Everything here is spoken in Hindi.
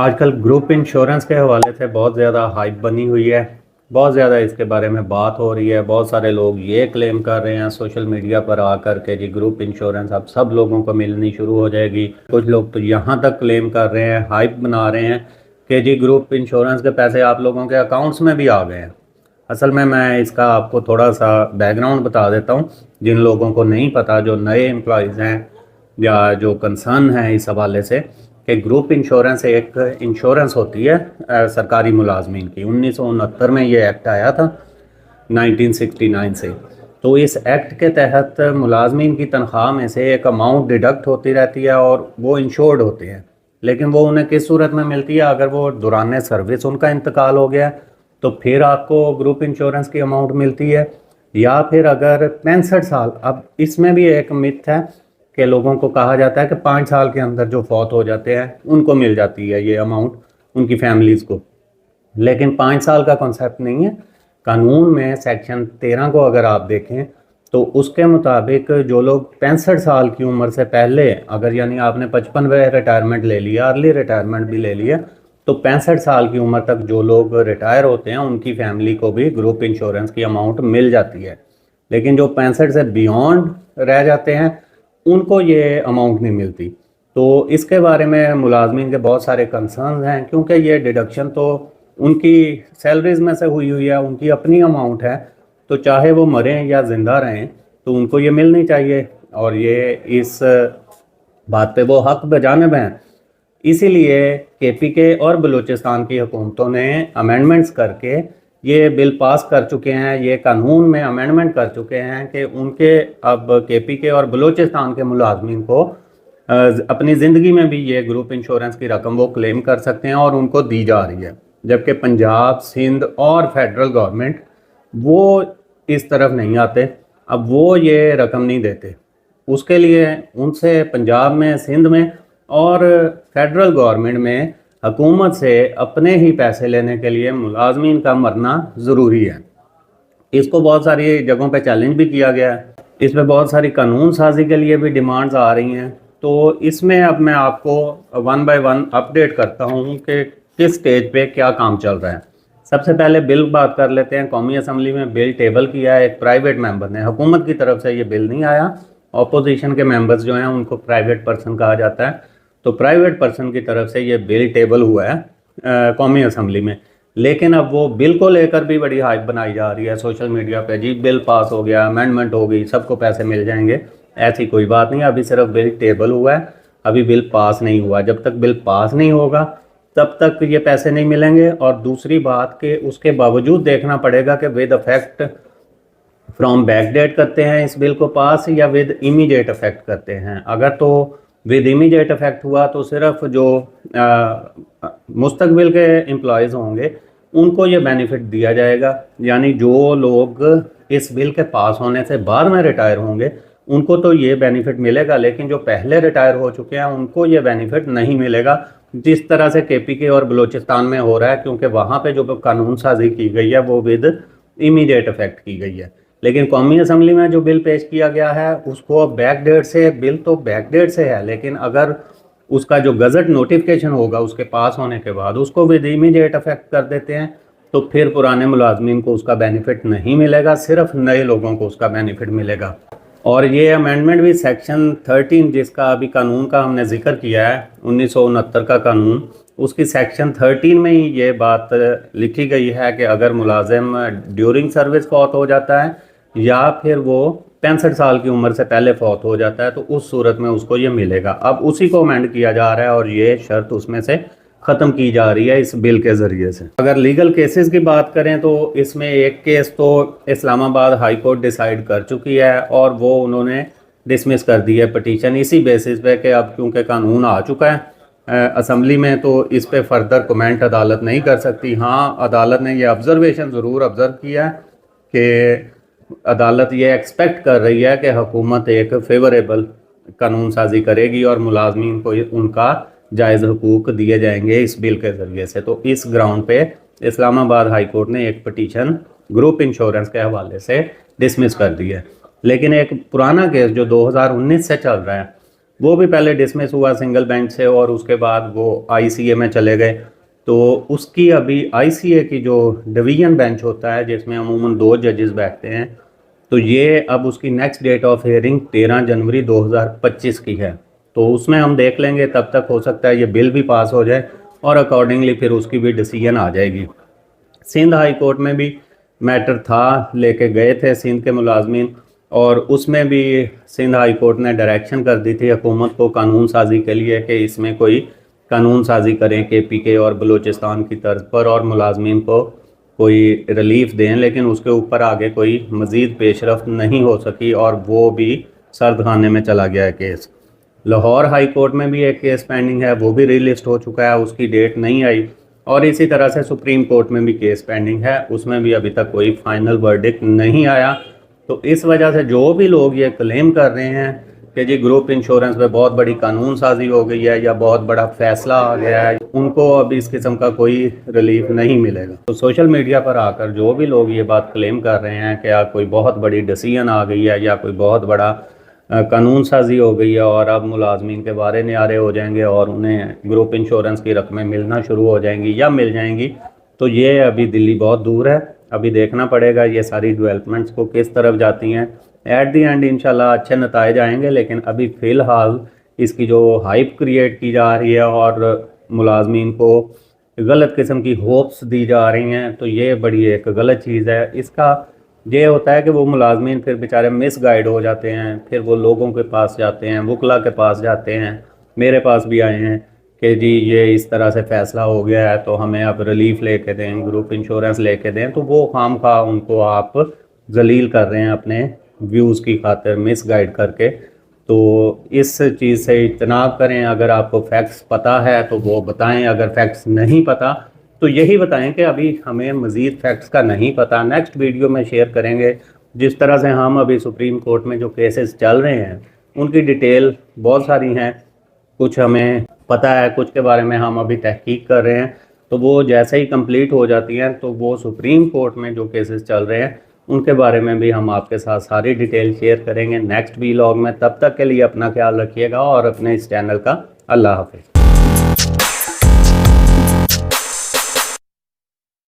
आजकल ग्रुप इंश्योरेंस के हवाले से बहुत ज़्यादा हाइप बनी हुई है। बहुत ज़्यादा इसके बारे में बात हो रही है। बहुत सारे लोग ये क्लेम कर रहे हैं सोशल मीडिया पर आकर के जी ग्रुप इंश्योरेंस अब सब लोगों को मिलनी शुरू हो जाएगी। कुछ लोग तो यहाँ तक क्लेम कर रहे हैं, हाइप बना रहे हैं कि जी ग्रुप इंश्योरेंस के पैसे आप लोगों के अकाउंट्स में भी आ गए हैं। असल में मैं इसका आपको थोड़ा सा बैकग्राउंड बता देता हूँ जिन लोगों को नहीं पता, जो नए एम्प्लॉयज़ हैं या जो कंसर्न है इस हवाले से कि ग्रुप इंश्योरेंस एक इंश्योरेंस होती है सरकारी मुलाजमीन की। 1969 में ये एक्ट आया था 1969 से। तो इस एक्ट के तहत मुलाजमीन की तनख्वाह में से एक अमाउंट डिडक्ट होती रहती है और वो इंश्योर्ड होते हैं। लेकिन वो उन्हें किस सूरत में मिलती है? अगर वो दौरान सर्विस उनका इंतकाल हो गया तो फिर आपको ग्रुप इंश्योरेंस की अमाउंट मिलती है, या फिर अगर 65 साल, अब इसमें भी एक मिथ है कि लोगों को कहा जाता है कि 5 साल के अंदर जो फौत हो जाते हैं उनको मिल जाती है ये अमाउंट, उनकी फैमिलीज़ को। लेकिन 5 साल का कॉन्सेप्ट नहीं है। कानून में सेक्शन 13 को अगर आप देखें तो उसके मुताबिक जो लोग 65 साल की उम्र से पहले, अगर यानी आपने 55 में रिटायरमेंट ले लिया, अर्ली रिटायरमेंट भी ले लिया, तो 65 साल की उम्र तक जो लोग रिटायर होते हैं उनकी फैमिली को भी ग्रुप इंश्योरेंस की अमाउंट मिल जाती है। लेकिन जो 65 से बियॉन्ड रह जाते हैं उनको ये अमाउंट नहीं मिलती। तो इसके बारे में मुलाजमीन के बहुत सारे कंसर्न हैं, क्योंकि ये डिडक्शन तो उनकी सैलरीज में से हुई है, उनकी अपनी अमाउंट है, तो चाहे वो मरें या ज़िंदा रहें तो उनको ये मिलनी चाहिए। और ये इस बात पे वो हक बजानिब हैं। इसीलिए केपीके और बलूचिस्तान की हुकूमतों ने अमेंडमेंट्स करके ये बिल पास कर चुके हैं, ये कानून में अमेंडमेंट कर चुके हैं कि उनके अब केपीके और बलूचिस्तान के मुलाजमीन को अपनी ज़िंदगी में भी ये ग्रुप इंश्योरेंस की रकम वो क्लेम कर सकते हैं और उनको दी जा रही है। जबकि पंजाब, सिंध और फेडरल गवर्नमेंट वो इस तरफ नहीं आते, अब वो ये रकम नहीं देते। उसके लिए उनसे पंजाब में, सिंध में और फेडरल गवर्नमेंट में हुकूमत से अपने ही पैसे लेने के लिए मुलाजमीन का मरना ज़रूरी है। इसको बहुत सारी जगहों पे चैलेंज भी किया गया है। इस पर बहुत सारी कानून साजी के लिए भी डिमांड्स आ रही हैं। तो इसमें अब मैं आपको वन बाय वन अपडेट करता हूँ कि किस स्टेज पे क्या काम चल रहा है। सबसे पहले बिल बात कर लेते हैं। कौमी असम्बली में बिल टेबल किया है एक प्राइवेट मेंबर ने, हुकूमत की तरफ से ये बिल नहीं आया। अपोजिशन के मेंबर्स जो हैं उनको प्राइवेट पर्सन कहा जाता है। तो प्राइवेट पर्सन की तरफ से ये बिल टेबल हुआ है कौमी असम्बली में। लेकिन अब वो बिल को लेकर भी बड़ी हाइप बनाई जा रही है सोशल मीडिया पे, जी बिल पास हो गया, अमेंडमेंट हो गई, सबको पैसे मिल जाएंगे। ऐसी कोई बात नहीं, अभी सिर्फ बिल टेबल हुआ है, अभी बिल पास नहीं हुआ। जब तक बिल पास नहीं होगा तब तक ये पैसे नहीं मिलेंगे। और दूसरी बात कि उसके बावजूद देखना पड़ेगा कि with effect from back date करते हैं इस बिल को पास या विद इमीडिएट इफेक्ट करते हैं। अगर तो विद इमीडिएट इफेक्ट हुआ तो सिर्फ जो मुस्तकबिल के एम्प्लॉयज़ होंगे उनको ये बेनिफिट दिया जाएगा, यानी जो लोग इस बिल के पास होने से बाद में रिटायर होंगे उनको तो ये बेनिफिट मिलेगा, लेकिन जो पहले रिटायर हो चुके हैं उनको ये बेनिफिट नहीं मिलेगा जिस तरह से केपीके और बलूचिस्तान में हो रहा है, क्योंकि वहाँ पे जो कानून साजी की गई है वो विद इमीडिएट इफेक्ट की गई है। लेकिन कौमी असम्बली में जो बिल पेश किया गया है उसको बैक डेट से, बिल तो बैक डेट से है, लेकिन अगर उसका जो गज़ट नोटिफिकेशन होगा उसके पास होने के बाद उसको विद इमीडिएट इफेक्ट कर देते हैं तो फिर पुराने मुलाजमीन को उसका बेनिफिट नहीं मिलेगा, सिर्फ नए लोगों को उसका बेनिफिट मिलेगा। और ये अमेंडमेंट भी सेक्शन 13 जिसका अभी कानून का हमने जिक्र किया है 1969 का कानून, उसकी सेक्शन 13 में ही ये बात लिखी गई है कि अगर मुलाजिम ड्यूरिंग सर्विस फौत हो जाता है या फिर वो 65 साल की उम्र से पहले फौत हो जाता है तो उस सूरत में उसको ये मिलेगा। अब उसी को अमेंड किया जा रहा है और ये शर्त उसमें से ख़त्म की जा रही है इस बिल के ज़रिए से। अगर लीगल केसेस की बात करें तो इसमें एक केस तो इस्लामाबाद हाई कोर्ट डिसाइड कर चुकी है और वो उन्होंने डिसमिस कर दी है पटिशन इसी बेसिस पे कि अब क्योंकि कानून आ चुका है असम्बली में तो इस पे फर्दर कमेंट अदालत नहीं कर सकती। हाँ, अदालत ने यह ऑब्जर्वेशन ज़रूर ऑब्ज़र्व किया कि अदालत ये एक्सपेक्ट कर रही है कि हुकूमत एक फेवरेबल कानून साजी करेगी और मुलाजमीन को उनका जायज़ हुकूक दिए जाएंगे इस बिल के ज़रिए से। तो इस ग्राउंड पे इस्लामाबाद हाई कोर्ट ने एक पटिशन ग्रुप इंश्योरेंस के हवाले से डिसमिस कर दी है। लेकिन एक पुराना केस जो 2019 से चल रहा है वो भी पहले डिसमिस हुआ सिंगल बेंच से और उसके बाद वो आईसीए में चले गए। तो उसकी अभी आईसीए की जो डिवीजन बेंच होता है जिसमें अमूमन 2 जजेस बैठते हैं, तो ये अब उसकी नेक्स्ट डेट ऑफ हियरिंग 13 जनवरी 2025 की है। तो उसमें हम देख लेंगे, तब तक हो सकता है ये बिल भी पास हो जाए और अकॉर्डिंगली फिर उसकी भी डिसीजन आ जाएगी। सिंध हाई कोर्ट में भी मैटर था, लेके गए थे सिंध के मुलाजमीन, और उसमें भी सिंध हाई कोर्ट ने डायरेक्शन कर दी थी हुकूमत को कानून साजी के लिए कि इसमें कोई कानून साजी करें KPK और बलूचिस्तान की तर्ज पर और मुलाजमीन को कोई रिलीफ दें, लेकिन उसके ऊपर आगे कोई मज़ीद पेशरफ्त नहीं हो सकी और वो भी सर्द खाने में चला गया है केस। लाहौर हाई कोर्ट में भी एक केस पेंडिंग है, वो भी रिलिस्ट हो चुका है, उसकी डेट नहीं आई। और इसी तरह से सुप्रीम कोर्ट में भी केस पेंडिंग है, उसमें भी अभी तक कोई फाइनल वर्डिक्ट नहीं आया। तो इस वजह से जो भी लोग ये क्लेम कर रहे हैं कि जी ग्रुप इंश्योरेंस में बहुत बड़ी कानून साजी हो गई है या बहुत बड़ा फैसला आ गया है, उनको अभी इस किस्म का कोई रिलीफ नहीं मिलेगा। तो सोशल मीडिया पर आकर जो भी लोग ये बात क्लेम कर रहे हैं कि कोई बहुत बड़ी डिसीजन आ गई है या कोई बहुत बड़ा कानून साजी हो गई है और अब मुलाजमीन के बारे न्यारे हो जाएंगे और उन्हें ग्रुप इंश्योरेंस की रकमें मिलना शुरू हो जाएंगी या मिल जाएंगी, तो ये अभी दिल्ली बहुत दूर है। अभी देखना पड़ेगा ये सारी डेवलपमेंट्स को किस तरफ जाती हैं। एट दी एंड इंशाल्लाह अच्छे नताइज आएंगे, लेकिन अभी फ़िलहाल इसकी जो हाइप क्रिएट की जा रही है और मुलाजमीन को गलत किस्म की होप्स दी जा रही हैं, तो ये बड़ी एक गलत चीज़ है। इसका ये होता है कि वो मुलाजमीन फिर बेचारे मिस गाइड हो जाते हैं, फिर वो लोगों के पास जाते हैं, वकला के पास जाते हैं, मेरे पास भी आए हैं कि जी ये इस तरह से फ़ैसला हो गया है तो हमें अब रिलीफ लेके दें, ग्रुप इंश्योरेंस लेके दें। तो वो खामखा उनको आप जलील कर रहे हैं अपने व्यूज़ की खातिर मिस गाइड करके। तो इस चीज़ से इज्तनाब करें। अगर आपको फैक्ट्स पता है तो वो बताएं, अगर फैक्ट्स नहीं पता तो यही बताएं कि अभी हमें मज़ीद फैक्ट्स का नहीं पता। नेक्स्ट वीडियो में शेयर करेंगे जिस तरह से हम अभी सुप्रीम कोर्ट में जो केसेस चल रहे हैं उनकी डिटेल बहुत सारी हैं, कुछ हमें पता है, कुछ के बारे में हम अभी तहकीक कर रहे हैं। तो वो जैसे ही कंप्लीट हो जाती हैं तो वो सुप्रीम कोर्ट में जो केसेस चल रहे हैं उनके बारे में भी हम आपके साथ सारी डिटेल शेयर करेंगे नेक्स्ट वीलॉग में। तब तक के लिए अपना ख्याल रखिएगा और अपने इस चैनल का अल्लाह हाफ़िज़।